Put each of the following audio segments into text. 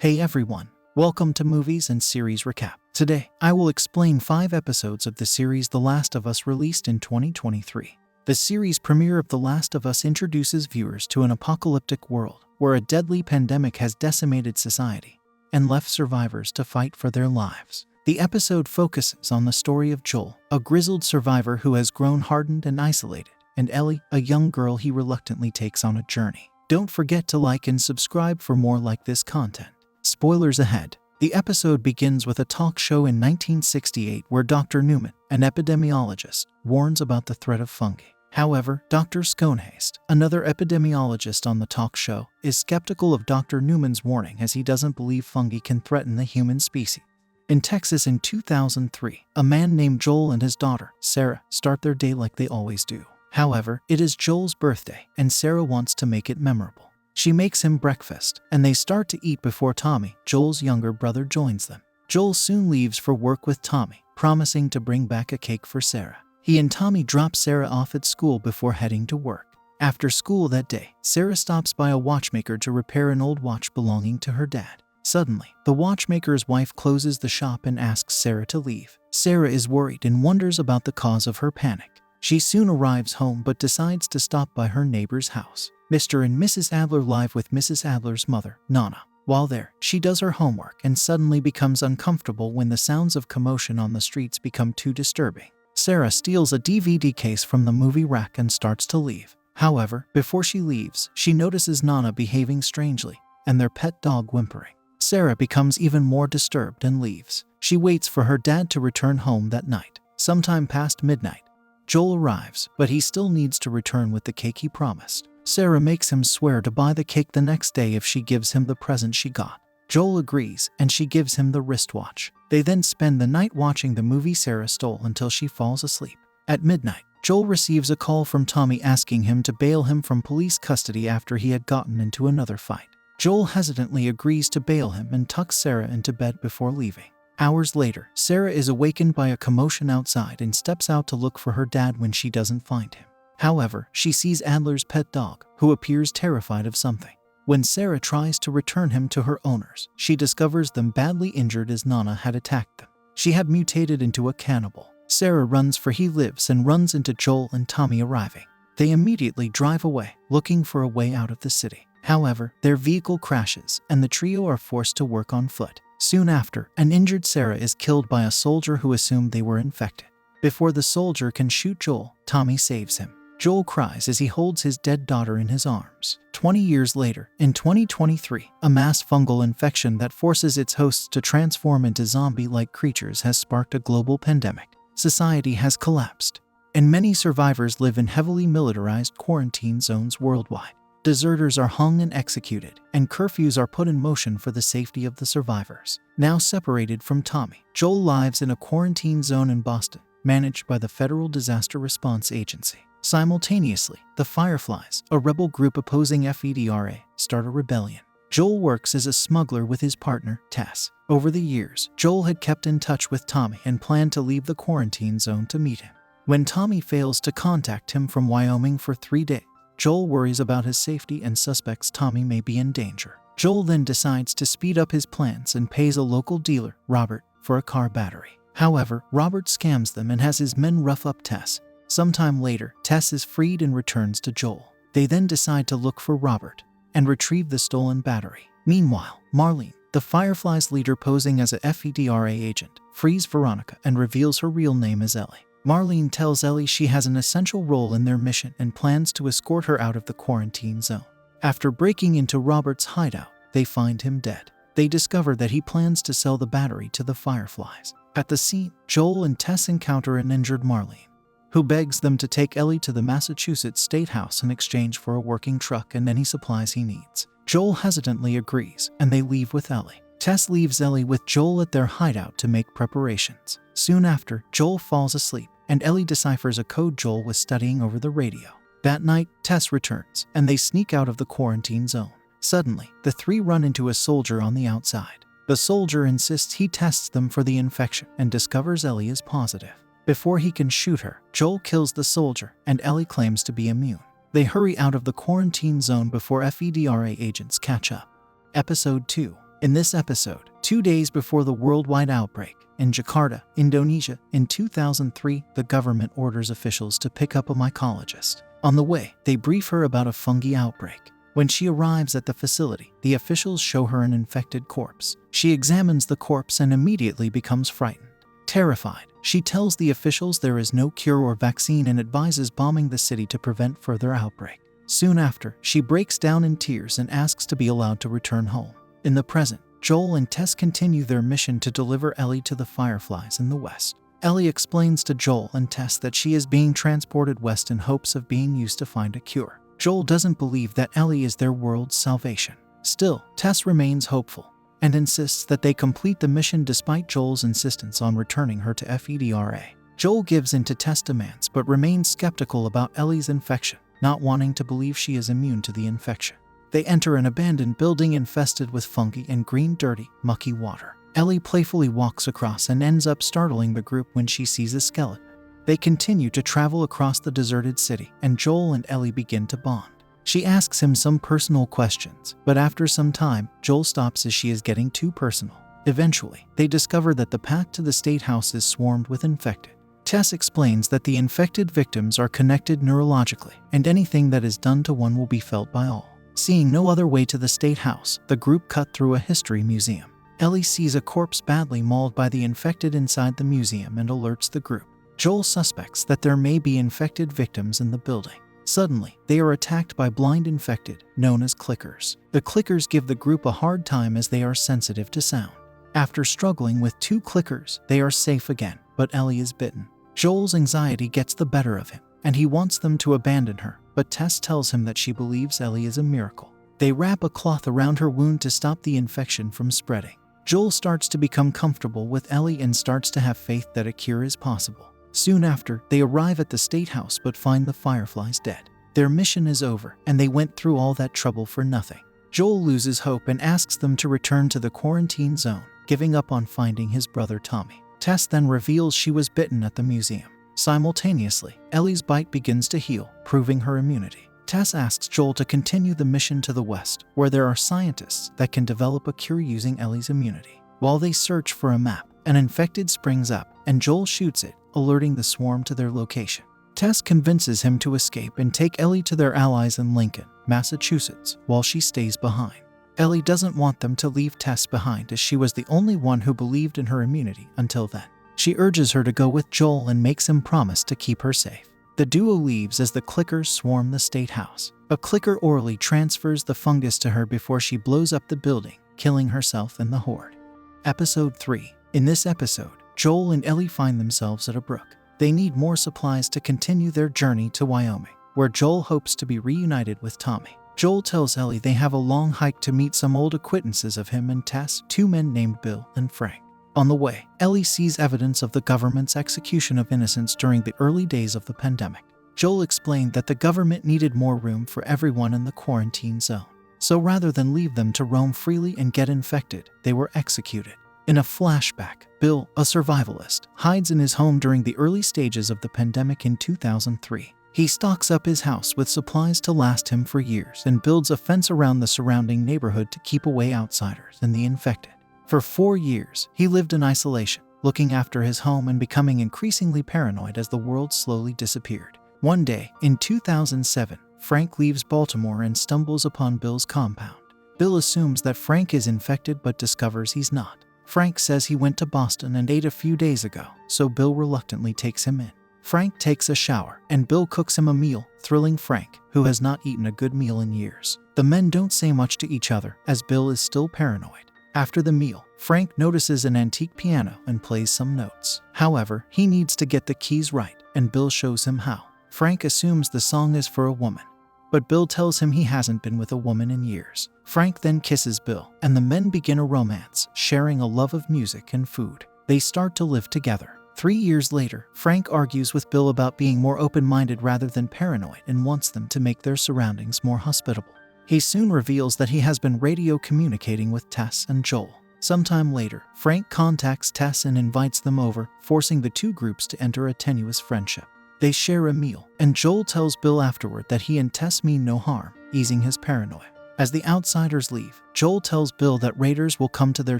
Hey everyone, welcome to Movies and Series Recap. Today, I will explain 5 episodes of the series The Last of Us released in 2023. The series premiere of The Last of Us introduces viewers to an apocalyptic world where a deadly pandemic has decimated society and left survivors to fight for their lives. The episode focuses on the story of Joel, a grizzled survivor who has grown hardened and isolated, and Ellie, a young girl he reluctantly takes on a journey. Don't forget to like and subscribe for more like this content. Spoilers ahead. The episode begins with a talk show in 1968 where Dr. Newman, an epidemiologist, warns about the threat of fungi. However, Dr. Schoenhaest, another epidemiologist on the talk show, is skeptical of Dr. Newman's warning as he doesn't believe fungi can threaten the human species. In Texas in 2003, a man named Joel and his daughter, Sarah, start their day like they always do. However, it is Joel's birthday, and Sarah wants to make it memorable. She makes him breakfast, and they start to eat before Tommy, Joel's younger brother, joins them. Joel soon leaves for work with Tommy, promising to bring back a cake for Sarah. He and Tommy drop Sarah off at school before heading to work. After school that day, Sarah stops by a watchmaker to repair an old watch belonging to her dad. Suddenly, the watchmaker's wife closes the shop and asks Sarah to leave. Sarah is worried and wonders about the cause of her panic. She soon arrives home but decides to stop by her neighbor's house. Mr. and Mrs. Adler live with Mrs. Adler's mother, Nana. While there, she does her homework and suddenly becomes uncomfortable when the sounds of commotion on the streets become too disturbing. Sarah steals a DVD case from the movie rack and starts to leave. However, before she leaves, she notices Nana behaving strangely and their pet dog whimpering. Sarah becomes even more disturbed and leaves. She waits for her dad to return home that night. Sometime past midnight, Joel arrives, but he still needs to return with the cake he promised. Sarah makes him swear to buy the cake the next day if she gives him the present she got. Joel agrees, and she gives him the wristwatch. They then spend the night watching the movie Sarah stole until she falls asleep. At midnight, Joel receives a call from Tommy asking him to bail him from police custody after he had gotten into another fight. Joel hesitantly agrees to bail him and tucks Sarah into bed before leaving. Hours later, Sarah is awakened by a commotion outside and steps out to look for her dad when she doesn't find him. However, she sees Adler's pet dog, who appears terrified of something. When Sarah tries to return him to her owners, she discovers them badly injured as Nana had attacked them. She had mutated into a cannibal. Sarah runs for he lives and runs into Joel and Tommy arriving. They immediately drive away, looking for a way out of the city. However, their vehicle crashes, and the trio are forced to work on foot. Soon after, an injured Sarah is killed by a soldier who assumed they were infected. Before the soldier can shoot Joel, Tommy saves him. Joel cries as he holds his dead daughter in his arms. 20 years later, in 2023, a mass fungal infection that forces its hosts to transform into zombie-like creatures has sparked a global pandemic. Society has collapsed, and many survivors live in heavily militarized quarantine zones worldwide. Deserters are hung and executed, and curfews are put in motion for the safety of the survivors. Now separated from Tommy, Joel lives in a quarantine zone in Boston, managed by the Federal Disaster Response Agency. Simultaneously, the Fireflies, a rebel group opposing FEDRA, start a rebellion. Joel works as a smuggler with his partner, Tess. Over the years, Joel had kept in touch with Tommy and planned to leave the quarantine zone to meet him. When Tommy fails to contact him from Wyoming for 3 days, Joel worries about his safety and suspects Tommy may be in danger. Joel then decides to speed up his plans and pays a local dealer, Robert, for a car battery. However, Robert scams them and has his men rough up Tess. Sometime later, Tess is freed and returns to Joel. They then decide to look for Robert and retrieve the stolen battery. Meanwhile, Marlene, the Fireflies leader posing as a FEDRA agent, frees Veronica and reveals her real name as Ellie. Marlene tells Ellie she has an essential role in their mission and plans to escort her out of the quarantine zone. After breaking into Robert's hideout, they find him dead. They discover that he plans to sell the battery to the Fireflies. At the scene, Joel and Tess encounter an injured Marlene, who begs them to take Ellie to the Massachusetts State House in exchange for a working truck and any supplies he needs. Joel hesitantly agrees, and they leave with Ellie. Tess leaves Ellie with Joel at their hideout to make preparations. Soon after, Joel falls asleep, and Ellie deciphers a code Joel was studying over the radio. That night, Tess returns, and they sneak out of the quarantine zone. Suddenly, the three run into a soldier on the outside. The soldier insists he tests them for the infection and discovers Ellie is positive. Before he can shoot her, Joel kills the soldier, and Ellie claims to be immune. They hurry out of the quarantine zone before FEDRA agents catch up. Episode 2. In this episode, 2 days before the worldwide outbreak, in Jakarta, Indonesia, in 2003, the government orders officials to pick up a mycologist. On the way, they brief her about a fungi outbreak. When she arrives at the facility, the officials show her an infected corpse. She examines the corpse and immediately becomes frightened. Terrified, she tells the officials there is no cure or vaccine and advises bombing the city to prevent further outbreak. Soon after, she breaks down in tears and asks to be allowed to return home. In the present, Joel and Tess continue their mission to deliver Ellie to the fireflies in the west. Ellie explains to Joel and Tess that she is being transported west in hopes of being used to find a cure. Joel doesn't believe that Ellie is their world's salvation. Still, Tess remains hopeful and insists that they complete the mission despite Joel's insistence on returning her to FEDRA. Joel gives in to Tess' demands but remains skeptical about Ellie's infection, not wanting to believe she is immune to the infection. They enter an abandoned building infested with fungi and green, dirty, mucky water. Ellie playfully walks across and ends up startling the group when she sees a skeleton. They continue to travel across the deserted city, and Joel and Ellie begin to bond. She asks him some personal questions, but after some time, Joel stops as she is getting too personal. Eventually, they discover that the path to the state house is swarmed with infected. Tess explains that the infected victims are connected neurologically, and anything that is done to one will be felt by all. Seeing no other way to the state house, the group cut through a history museum. Ellie sees a corpse badly mauled by the infected inside the museum and alerts the group. Joel suspects that there may be infected victims in the building. Suddenly, they are attacked by blind infected, known as clickers. The clickers give the group a hard time as they are sensitive to sound. After struggling with 2 clickers, they are safe again, but Ellie is bitten. Joel's anxiety gets the better of him, and he wants them to abandon her, but Tess tells him that she believes Ellie is a miracle. They wrap a cloth around her wound to stop the infection from spreading. Joel starts to become comfortable with Ellie and starts to have faith that a cure is possible. Soon after, they arrive at the state house but find the fireflies dead. Their mission is over, and they went through all that trouble for nothing. Joel loses hope and asks them to return to the quarantine zone, giving up on finding his brother Tommy. Tess then reveals she was bitten at the museum. Simultaneously, Ellie's bite begins to heal, proving her immunity. Tess asks Joel to continue the mission to the west, where there are scientists that can develop a cure using Ellie's immunity. While they search for a map, an infected springs up, and Joel shoots it, alerting the swarm to their location. Tess convinces him to escape and take Ellie to their allies in Lincoln, Massachusetts, while she stays behind. Ellie doesn't want them to leave Tess behind as she was the only one who believed in her immunity until then. She urges her to go with Joel and makes him promise to keep her safe. The duo leaves as the clickers swarm the state house. A clicker orally transfers the fungus to her before she blows up the building, killing herself and the horde. Episode 3. In this episode, Joel and Ellie find themselves at a brook. They need more supplies to continue their journey to Wyoming, where Joel hopes to be reunited with Tommy. Joel tells Ellie they have a long hike to meet some old acquaintances of him and Tess, 2 men named Bill and Frank. On the way, Ellie sees evidence of the government's execution of innocents during the early days of the pandemic. Joel explained that the government needed more room for everyone in the quarantine zone. So rather than leave them to roam freely and get infected, they were executed. In a flashback, Bill, a survivalist, hides in his home during the early stages of the pandemic in 2003. He stocks up his house with supplies to last him for years and builds a fence around the surrounding neighborhood to keep away outsiders and the infected. For 4 years, he lived in isolation, looking after his home and becoming increasingly paranoid as the world slowly disappeared. One day, in 2007, Frank leaves Baltimore and stumbles upon Bill's compound. Bill assumes that Frank is infected but discovers he's not. Frank says he went to Boston and ate a few days ago, so Bill reluctantly takes him in. Frank takes a shower, and Bill cooks him a meal, thrilling Frank, who has not eaten a good meal in years. The men don't say much to each other, as Bill is still paranoid. After the meal, Frank notices an antique piano and plays some notes. However, he needs to get the keys right, and Bill shows him how. Frank assumes the song is for a woman, but Bill tells him he hasn't been with a woman in years. Frank then kisses Bill, and the men begin a romance, sharing a love of music and food. They start to live together. 3 years later, Frank argues with Bill about being more open-minded rather than paranoid and wants them to make their surroundings more hospitable. He soon reveals that he has been radio communicating with Tess and Joel. Sometime later, Frank contacts Tess and invites them over, forcing the 2 groups to enter a tenuous friendship. They share a meal, and Joel tells Bill afterward that he and Tess mean no harm, easing his paranoia. As the outsiders leave, Joel tells Bill that raiders will come to their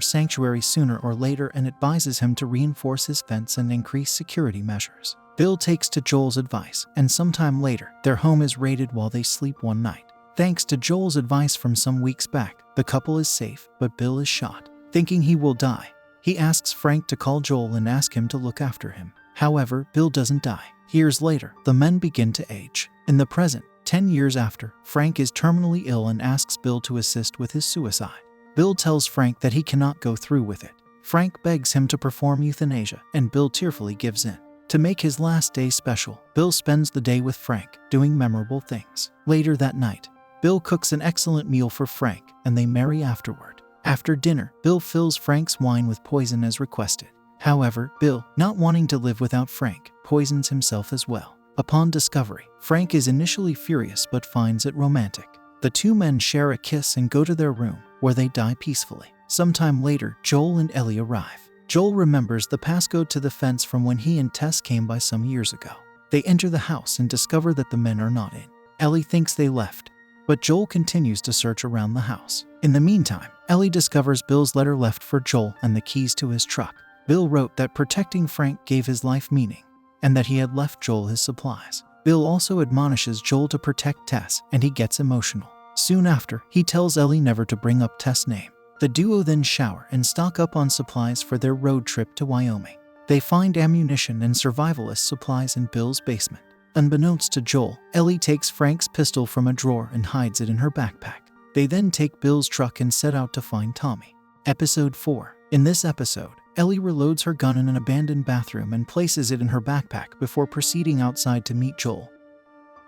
sanctuary sooner or later and advises him to reinforce his fence and increase security measures. Bill takes to Joel's advice, and sometime later, their home is raided while they sleep one night. Thanks to Joel's advice from some weeks back, the couple is safe, but Bill is shot. Thinking he will die, he asks Frank to call Joel and ask him to look after him. However, Bill doesn't die. Years later, the men begin to age. In the present, 10 years after, Frank is terminally ill and asks Bill to assist with his suicide. Bill tells Frank that he cannot go through with it. Frank begs him to perform euthanasia, and Bill tearfully gives in. To make his last day special, Bill spends the day with Frank, doing memorable things. Later that night, Bill cooks an excellent meal for Frank, and they marry afterward. After dinner, Bill fills Frank's wine with poison as requested. However, Bill, not wanting to live without Frank, poisons himself as well. Upon discovery, Frank is initially furious but finds it romantic. The two men share a kiss and go to their room, where they die peacefully. Sometime later, Joel and Ellie arrive. Joel remembers the passcode to the fence from when he and Tess came by some years ago. They enter the house and discover that the men are not in. Ellie thinks they left, but Joel continues to search around the house. In the meantime, Ellie discovers Bill's letter left for Joel and the keys to his truck. Bill wrote that protecting Frank gave his life meaning, and that he had left Joel his supplies. Bill also admonishes Joel to protect Tess, and he gets emotional. Soon after, he tells Ellie never to bring up Tess' name. The duo then shower and stock up on supplies for their road trip to Wyoming. They find ammunition and survivalist supplies in Bill's basement. Unbeknownst to Joel, Ellie takes Frank's pistol from a drawer and hides it in her backpack. They then take Bill's truck and set out to find Tommy. Episode 4. In this episode, Ellie reloads her gun in an abandoned bathroom and places it in her backpack before proceeding outside to meet Joel,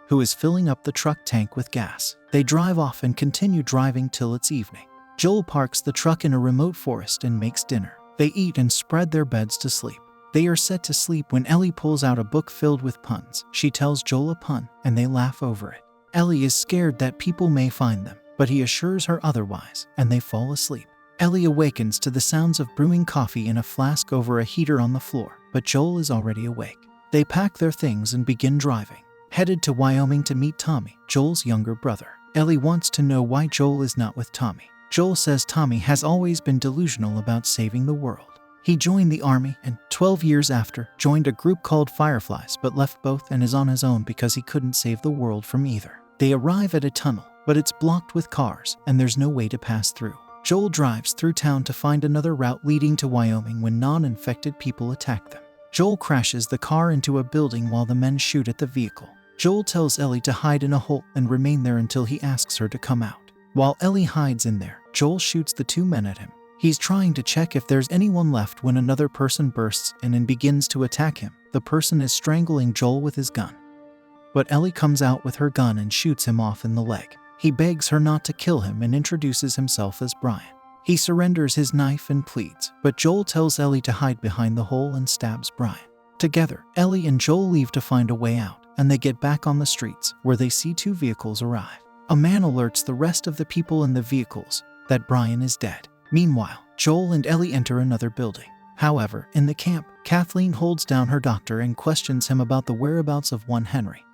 who is filling up the truck tank with gas. They drive off and continue driving till it's evening. Joel parks the truck in a remote forest and makes dinner. They eat and spread their beds to sleep. They are set to sleep when Ellie pulls out a book filled with puns. She tells Joel a pun, and they laugh over it. Ellie is scared that people may find them, but he assures her otherwise, and they fall asleep. Ellie awakens to the sounds of brewing coffee in a flask over a heater on the floor, but Joel is already awake. They pack their things and begin driving, headed to Wyoming to meet Tommy, Joel's younger brother. Ellie wants to know why Joel is not with Tommy. Joel says Tommy has always been delusional about saving the world. He joined the army and, 12 years after, joined a group called Fireflies but left both and is on his own because he couldn't save the world from either. They arrive at a tunnel, but it's blocked with cars and there's no way to pass through. Joel drives through town to find another route leading to Wyoming when non-infected people attack them. Joel crashes the car into a building while the men shoot at the vehicle. Joel tells Ellie to hide in a hole and remain there until he asks her to come out. While Ellie hides in there, Joel shoots the two men at him. He's trying to check if there's anyone left when another person bursts in and begins to attack him. The person is strangling Joel with his gun, but Ellie comes out with her gun and shoots him off in the leg. He begs her not to kill him and introduces himself as Brian. He surrenders his knife and pleads, but Joel tells Ellie to hide behind the hole and stabs Brian. Together, Ellie and Joel leave to find a way out, and they get back on the streets, where they see two vehicles arrive. A man alerts the rest of the people in the vehicles that Brian is dead. Meanwhile, Joel and Ellie enter another building. However, in the camp, Kathleen holds down her doctor and questions him about the whereabouts of one Henry,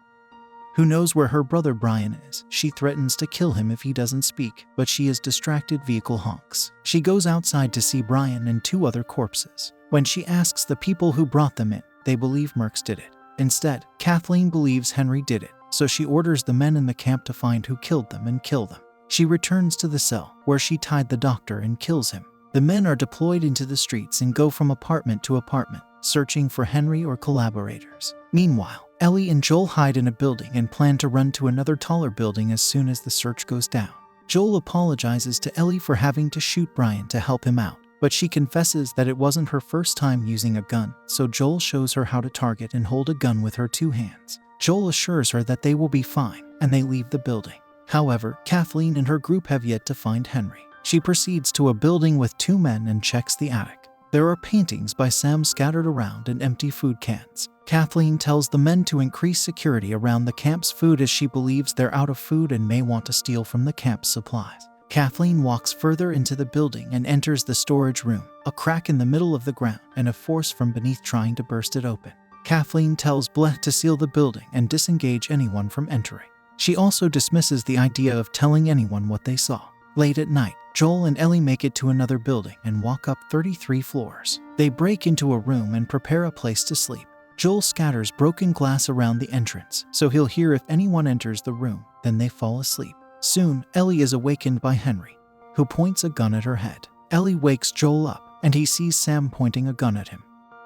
who knows where her brother Brian is. She threatens to kill him if he doesn't speak, but she is distracted vehicle honks. She goes outside to see Brian and two other corpses. When she asks the people who brought them in, they believe Mercs did it. Instead, Kathleen believes Henry did it, so she orders the men in the camp to find who killed them and kill them. She returns to the cell, where she tied the doctor and kills him. The men are deployed into the streets and go from apartment to apartment, searching for Henry or collaborators. Meanwhile, Ellie and Joel hide in a building and plan to run to another taller building as soon as the search goes down. Joel apologizes to Ellie for having to shoot Brian to help him out, but she confesses that it wasn't her first time using a gun, so Joel shows her how to target and hold a gun with her two hands. Joel assures her that they will be fine, and they leave the building. However, Kathleen and her group have yet to find Henry. She proceeds to a building with two men and checks the attic. There are paintings by Sam scattered around and empty food cans. Kathleen tells the men to increase security around the camp's food as she believes they're out of food and may want to steal from the camp's supplies. Kathleen walks further into the building and enters the storage room, a crack in the middle of the ground and a force from beneath trying to burst it open. Kathleen tells Bleth to seal the building and disengage anyone from entering. She also dismisses the idea of telling anyone what they saw. Late at night, Joel and Ellie make it to another building and walk up 33 floors. They break into a room and prepare a place to sleep. Joel scatters broken glass around the entrance, so he'll hear if anyone enters the room, then they fall asleep. Soon, Ellie is awakened by Henry, who points a gun at her head. Ellie wakes Joel up, and he sees Sam pointing a gun at him.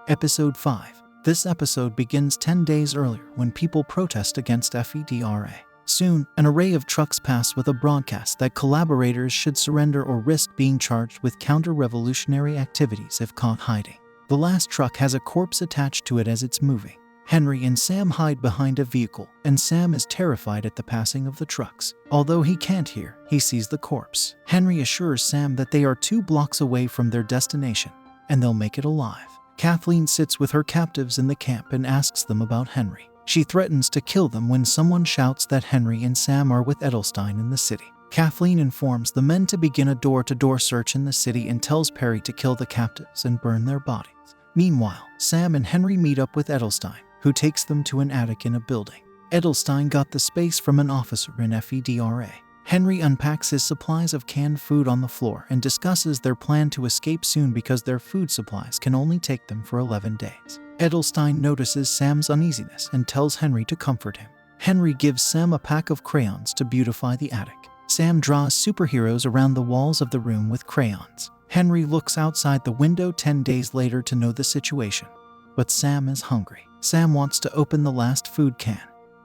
Episode 5. This episode begins 10 days earlier when people protest against FEDRA. Soon, an array of trucks pass with a broadcast that collaborators should surrender or risk being charged with counter-revolutionary activities if caught hiding. The last truck has a corpse attached to it as it's moving. Henry and Sam hide behind a vehicle, and Sam is terrified at the passing of the trucks. Although he can't hear, he sees the corpse. Henry assures Sam that they are 2 blocks away from their destination, and they'll make it alive. Kathleen sits with her captives in the camp and asks them about Henry. She threatens to kill them when someone shouts that Henry and Sam are with Edelstein in the city. Kathleen informs the men to begin a door-to-door search in the city and tells Perry to kill the captives and burn their bodies. Meanwhile, Sam and Henry meet up with Edelstein, who takes them to an attic in a building. Edelstein got the space from an officer in FEDRA. Henry unpacks his supplies of canned food on the floor and discusses their plan to escape soon because their food supplies can only take them for 11 days. Edelstein notices Sam's uneasiness and tells Henry to comfort him. Henry gives Sam a pack of crayons to beautify the attic. Sam draws superheroes around the walls of the room with crayons. Henry looks outside the window 10 days later to know the situation. But Sam is hungry. Sam wants to open the last food can.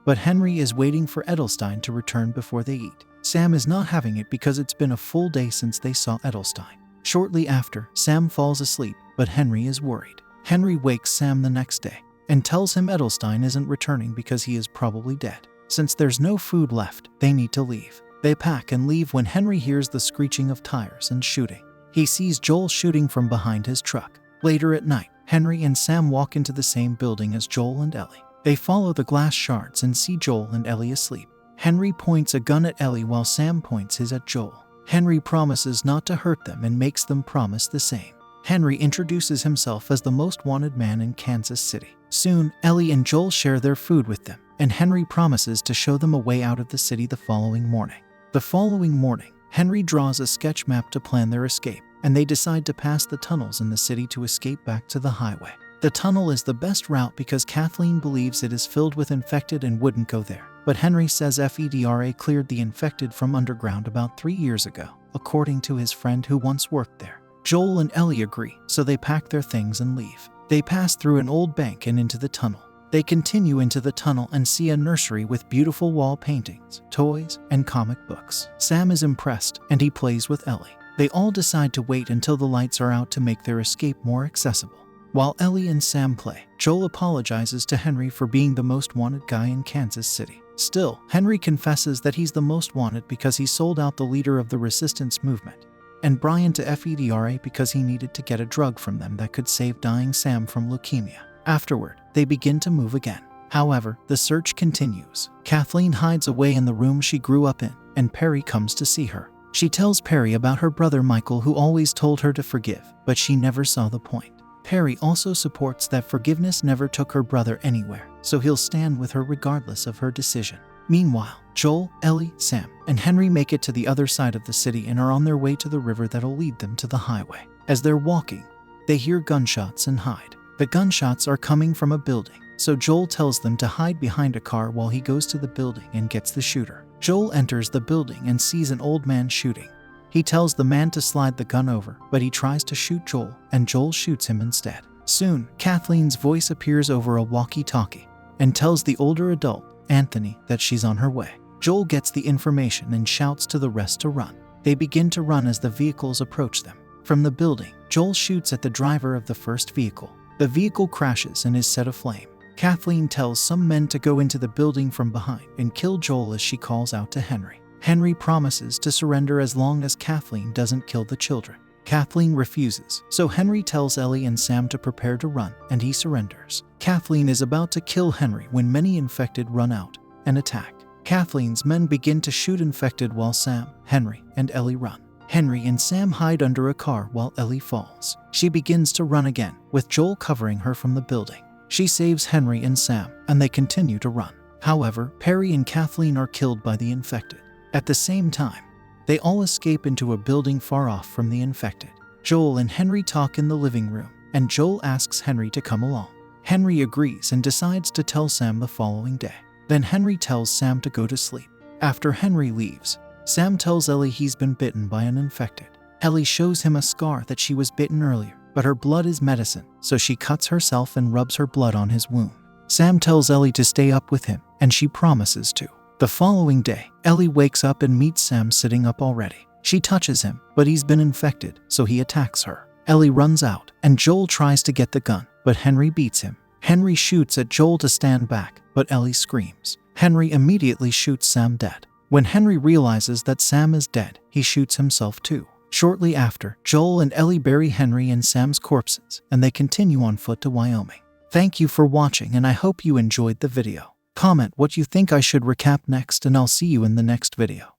But Henry is waiting for Edelstein to return before they eat. Sam is not having it because it's been a full day since they saw Edelstein. Shortly after, Sam falls asleep, but Henry is worried. Henry wakes Sam the next day and tells him Edelstein isn't returning because he is probably dead. Since there's no food left, they need to leave. They pack and leave when Henry hears the screeching of tires and shooting. He sees Joel shooting from behind his truck. Later at night, Henry and Sam walk into the same building as Joel and Ellie. They follow the glass shards and see Joel and Ellie asleep. Henry points a gun at Ellie while Sam points his at Joel. Henry promises not to hurt them and makes them promise the same. Henry introduces himself as the most wanted man in Kansas City. Soon, Ellie and Joel share their food with them, and Henry promises to show them a way out of the city the following morning. The following morning, Henry draws a sketch map to plan their escape, and they decide to pass the tunnels in the city to escape back to the highway. The tunnel is the best route because Kathleen believes it is filled with infected and wouldn't go there. But Henry says FEDRA cleared the infected from underground about 3 years ago, according to his friend who once worked there. Joel and Ellie agree, so they pack their things and leave. They pass through an old bank and into the tunnel. They continue into the tunnel and see a nursery with beautiful wall paintings, toys, and comic books. Sam is impressed, and he plays with Ellie. They all decide to wait until the lights are out to make their escape more accessible. While Ellie and Sam play, Joel apologizes to Henry for being the most wanted guy in Kansas City. Still, Henry confesses that he's the most wanted because he sold out the leader of the resistance movement, and Brian to FEDRA because he needed to get a drug from them that could save dying Sam from leukemia. Afterward, they begin to move again. However, the search continues. Kathleen hides away in the room she grew up in, and Perry comes to see her. She tells Perry about her brother Michael, who always told her to forgive, but she never saw the point. Perry also supports that forgiveness never took her brother anywhere, so he'll stand with her regardless of her decision. Meanwhile, Joel, Ellie, Sam, and Henry make it to the other side of the city and are on their way to the river that'll lead them to the highway. As they're walking, they hear gunshots and hide. The gunshots are coming from a building, so Joel tells them to hide behind a car while he goes to the building and gets the shooter. Joel enters the building and sees an old man shooting. He tells the man to slide the gun over, but he tries to shoot Joel, and Joel shoots him instead. Soon, Kathleen's voice appears over a walkie-talkie and tells the older adult, Anthony, that she's on her way. Joel gets the information and shouts to the rest to run. They begin to run as the vehicles approach them. From the building, Joel shoots at the driver of the first vehicle. The vehicle crashes and is set aflame. Kathleen tells some men to go into the building from behind and kill Joel as she calls out to Henry. Henry promises to surrender as long as Kathleen doesn't kill the children. Kathleen refuses, so Henry tells Ellie and Sam to prepare to run, and he surrenders. Kathleen is about to kill Henry when many infected run out and attack. Kathleen's men begin to shoot infected while Sam, Henry, and Ellie run. Henry and Sam hide under a car while Ellie falls. She begins to run again, with Joel covering her from the building. She saves Henry and Sam, and they continue to run. However, Perry and Kathleen are killed by the infected. At the same time, they all escape into a building far off from the infected. Joel and Henry talk in the living room, and Joel asks Henry to come along. Henry agrees and decides to tell Sam the following day. Then Henry tells Sam to go to sleep. After Henry leaves, Sam tells Ellie he's been bitten by an infected. Ellie shows him a scar that she was bitten earlier, but her blood is medicine, so she cuts herself and rubs her blood on his wound. Sam tells Ellie to stay up with him, and she promises to. The following day, Ellie wakes up and meets Sam sitting up already. She touches him, but he's been infected, so he attacks her. Ellie runs out, and Joel tries to get the gun, but Henry beats him. Henry shoots at Joel to stand back, but Ellie screams. Henry immediately shoots Sam dead. When Henry realizes that Sam is dead, he shoots himself too. Shortly after, Joel and Ellie bury Henry and Sam's corpses, and they continue on foot to Wyoming. Thank you for watching, and I hope you enjoyed the video. Comment what you think I should recap next, and I'll see you in the next video.